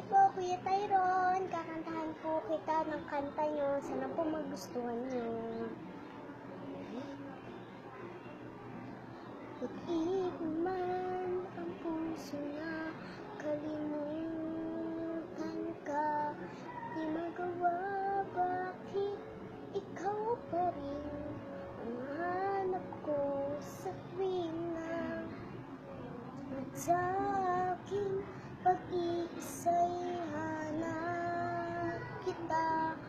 po, Kuya Tyron. Kakantahan po kita ng kanta nyo. Sana po magustuhan nyo. Pag-ibig man ang puso na kalimutan ka, di magawa, bakit ikaw pa rin ang hanap ko sa tuwing na sa aking pag-iisa'y hanap kita.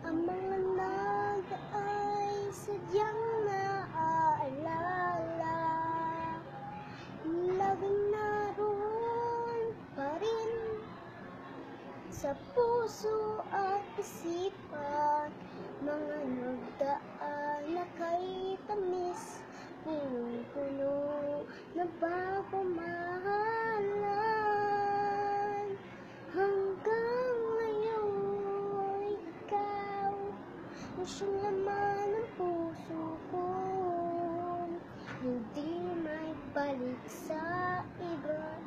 Ang mga naga ay sadyang naaalala, laging naroon pa rin sa puso at isipan. Mga nagdaan na kay tamis, punong-puno na pagmamahalan. Hanggang ngayon, ikaw ang siyang laman ng puso ko. Hindi may balik sa iba,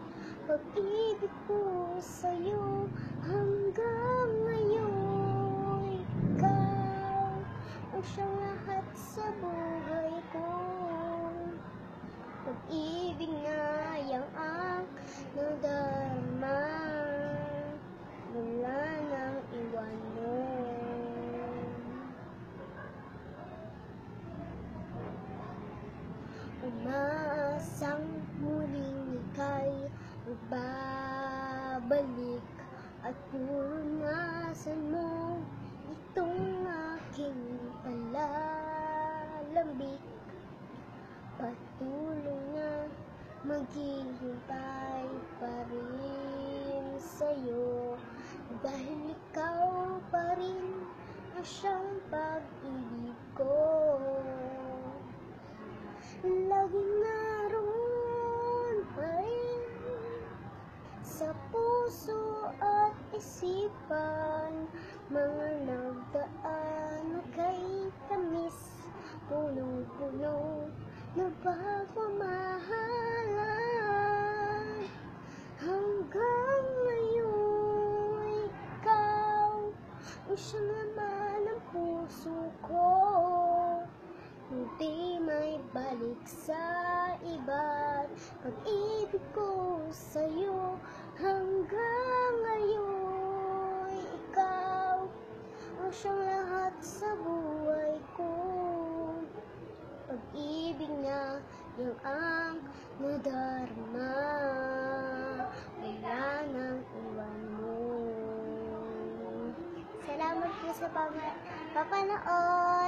pag-ibig ko sa'yo. Hanggang ngayon, ikaw ang siyang lahat sa buhay ko. Pag-ibig na yang ang nadarama, wala nang iwan mo. Umaasang muling ika'y magbabalik, at punasan mo itong aking palalambik. Patuloy na maghihintay pa rin sa'yo, dahil ikaw pa rin ang siyang pag-ibig ko. Laging naroon pa rin sa puso at isipan. Mga nagdaan na kay tamis, punong-puno na pagmamahalan. Hanggang ngayon, ikaw ang siyang laman ng puso ko. Hindi may balik sa iba, pag-ibig ko sa'yo. Hanggang ngayon, ikaw ang siyang lahat sa buhay ko. Pag-ibig na yung ang nadarama, wala nang iwan mo. Salamat po sa papanood.